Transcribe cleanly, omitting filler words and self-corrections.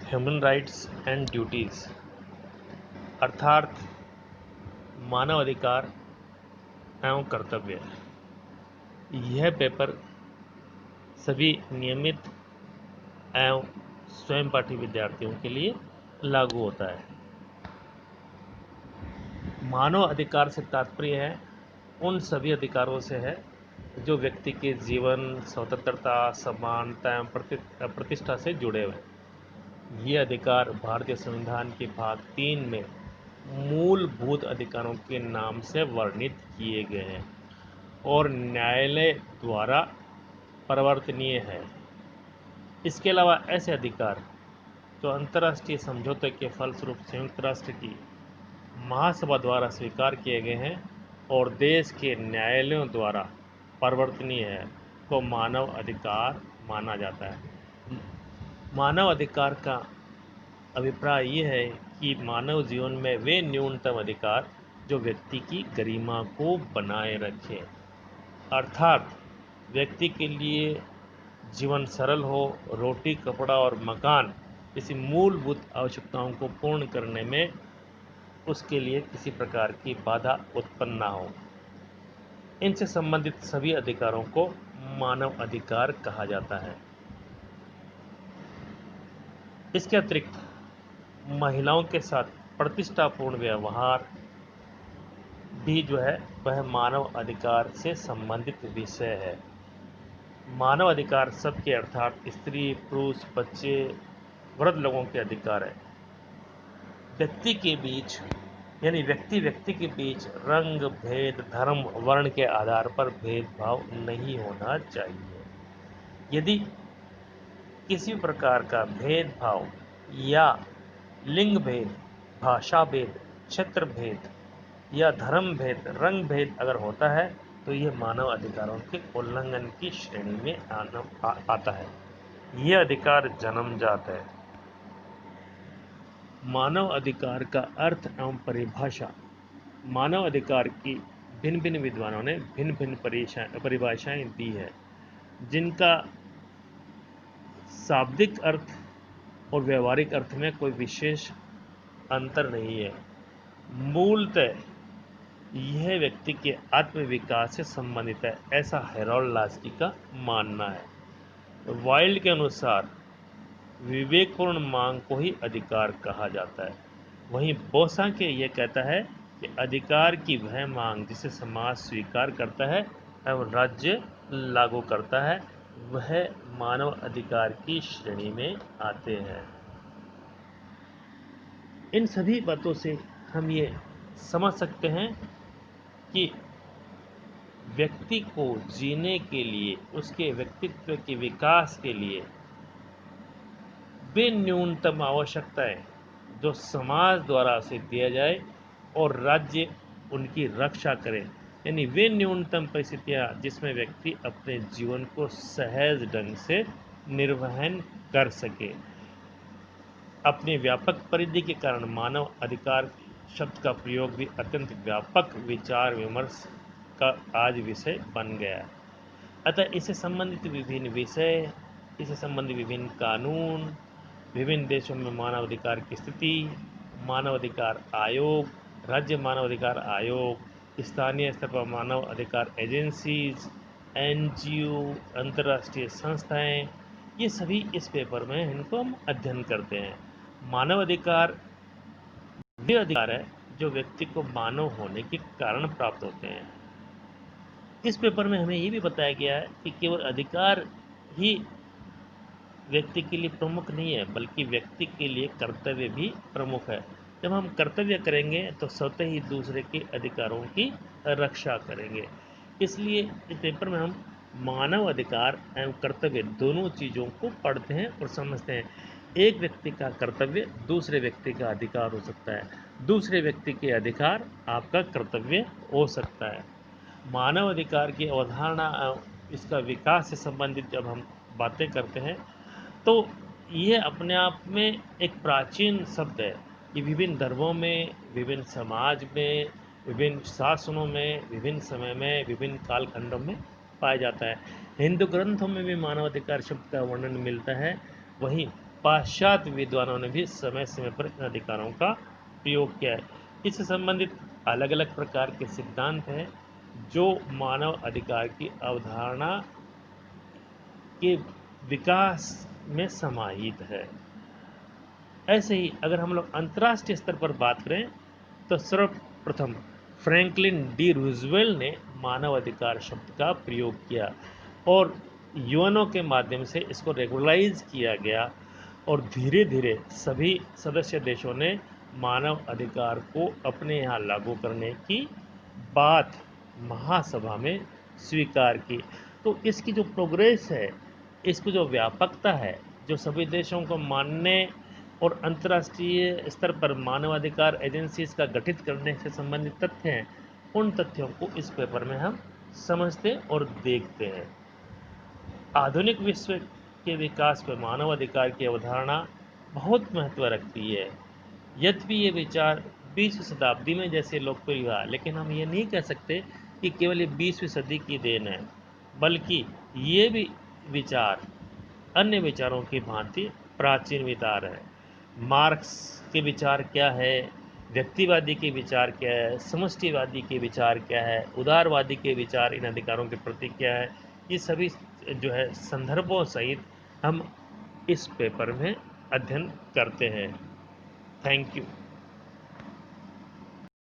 Human rights and duties अर्थात मानव अधिकार एवं कर्तव्य। यह पेपर सभी नियमित एवं स्वयं पाठी विद्यार्थियों के लिए लागू होता है। मानव अधिकार से तात्पर्य है उन सभी अधिकारों से है जो व्यक्ति के जीवन, स्वतंत्रता, समानता एवं प्रतिष्ठा से जुड़े हुए हैं। ये अधिकार भारतीय संविधान के भाग 3 में मूलभूत अधिकारों के नाम से वर्णित किए गए हैं और न्यायालय द्वारा परिवर्तनीय है। इसके अलावा ऐसे अधिकार जो अंतर्राष्ट्रीय समझौते के फलस्वरूप संयुक्त राष्ट्र की महासभा द्वारा स्वीकार किए गए हैं और देश के न्यायालयों द्वारा परिवर्तनीय है को मानव अधिकार माना जाता है। मानव अधिकार का अभिप्राय ये है कि मानव जीवन में वे न्यूनतम अधिकार जो व्यक्ति की गरिमा को बनाए रखें, अर्थात व्यक्ति के लिए जीवन सरल हो, रोटी, कपड़ा और मकान जैसी मूलभूत आवश्यकताओं को पूर्ण करने में उसके लिए किसी प्रकार की बाधा उत्पन्न ना हो। इनसे संबंधित सभी अधिकारों को मानव अधिकार कहा जाता है। इसके अतिरिक्त महिलाओं के साथ प्रतिष्ठापूर्ण व्यवहार भी जो है वह मानव अधिकार से संबंधित विषय है। मानव अधिकार सबके अर्थात स्त्री, पुरुष, बच्चे, वृद्ध लोगों के अधिकार है। व्यक्ति के बीच यानी व्यक्ति के बीच रंग, भेद, धर्म, वर्ण के आधार पर भेदभाव नहीं होना चाहिए। यदि किसी प्रकार का भेदभाव या लिंग भेद, भाषा भेद, क्षेत्र भेद या धर्म भेद, रंग भेद अगर होता है तो यह मानव अधिकारों के उल्लंघन की श्रेणी में आता है। यह अधिकार जन्मजात है। मानव अधिकार का अर्थ एवं परिभाषा। मानव अधिकार की भिन्न भिन्न विद्वानों ने भिन्न भिन्न परिभाषाएं दी है, जिनका शाब्दिक अर्थ और व्यवहारिक अर्थ में कोई विशेष अंतर नहीं है। मूलतः यह व्यक्ति के आत्म विकास से संबंधित है, ऐसा हेरोल्ड लास्की का मानना है। वाइल्ड के अनुसार विवेकपूर्ण मांग को ही अधिकार कहा जाता है। वहीं बोसाके यह कहता है कि अधिकार की वह मांग जिसे समाज स्वीकार करता है एवं राज्य लागू करता है वह मानव अधिकार की श्रेणी में आते हैं। इन सभी बातों से हम ये समझ सकते हैं कि व्यक्ति को जीने के लिए, उसके व्यक्तित्व के विकास के लिए वे न्यूनतम आवश्यकताएं जो समाज द्वारा उसे दिया जाए और राज्य उनकी रक्षा करे, यानी वे न्यूनतम परिस्थितियां जिसमें व्यक्ति अपने जीवन को सहज ढंग से निर्वहन कर सके। अपनी व्यापक परिधि के कारण मानव अधिकार शब्द का प्रयोग भी अत्यंत व्यापक विचार विमर्श का आज विषय बन गया है। अतः इससे संबंधित विभिन्न विषय, इससे संबंधित विभिन्न कानून, विभिन्न देशों में मानव अधिकार की स्थिति, मानव अधिकार आयोग, राज्य मानव अधिकार आयोग, स्थानीय स्तर पर मानव अधिकार एजेंसीज, एनजीओ, अंतर्राष्ट्रीय संस्थाएं, ये सभी इस पेपर में इनको हम अध्ययन करते हैं। मानव अधिकार वे अधिकार है जो व्यक्ति को मानव होने के कारण प्राप्त होते हैं। इस पेपर में हमें ये भी बताया गया है कि केवल अधिकार ही व्यक्ति के लिए प्रमुख नहीं है, बल्कि व्यक्ति के लिए कर्तव्य भी प्रमुख है। जब हम कर्तव्य करेंगे तो स्वतः ही दूसरे के अधिकारों की रक्षा करेंगे। इसलिए इस पेपर में हम मानव अधिकार एवं कर्तव्य दोनों चीज़ों को पढ़ते हैं और समझते हैं। एक व्यक्ति का कर्तव्य दूसरे व्यक्ति का अधिकार हो सकता है, दूसरे व्यक्ति के अधिकार आपका कर्तव्य हो सकता है। मानव अधिकार की अवधारणा इसका विकास से संबंधित जब हम बातें करते हैं तो ये अपने आप में एक प्राचीन शब्द है। ये विभिन्न धर्मों में, विभिन्न समाज में, विभिन्न शासनों में, विभिन्न समय में, विभिन्न कालखंडों में पाया जाता है। हिंदू ग्रंथों में भी मानवाधिकार शब्द का वर्णन मिलता है। वहीं पाश्चात्य विद्वानों ने भी समय समय पर इन अधिकारों का प्रयोग किया है। इससे संबंधित अलग अलग प्रकार के सिद्धांत हैं जो मानव अधिकार की अवधारणा के विकास में समाहित है। ऐसे ही अगर हम लोग अंतर्राष्ट्रीय स्तर पर बात करें तो सर्वप्रथम फ्रैंकलिन डी रूजवेल्ट ने मानव अधिकार शब्द का प्रयोग किया और यूएनओ के माध्यम से इसको रेगुलराइज किया गया और धीरे धीरे सभी सदस्य देशों ने मानव अधिकार को अपने यहाँ लागू करने की बात महासभा में स्वीकार की। तो इसकी जो प्रोग्रेस है, इसकी जो व्यापकता है, जो सभी देशों को मानने और अंतर्राष्ट्रीय स्तर पर मानवाधिकार एजेंसीज का गठित करने से संबंधित तथ्य हैं, उन तथ्यों को इस पेपर में हम समझते और देखते हैं। आधुनिक विश्व के विकास में मानवाधिकार की अवधारणा बहुत महत्व रखती है। यद्यपि ये विचार 20वीं शताब्दी में जैसे लोकप्रिय हुआ, लेकिन हम ये नहीं कह सकते कि केवल ये 20वीं सदी की देन है, बल्कि ये भी विचार अन्य विचारों की भांति प्राचीन विचार है। मार्क्स के विचार क्या है, व्यक्तिवादी के विचार क्या है, समष्टिवादी के विचार क्या है, उदारवादी के विचार इन अधिकारों के प्रति क्या है, ये सभी जो है संदर्भों सहित हम इस पेपर में अध्ययन करते हैं। Thank you.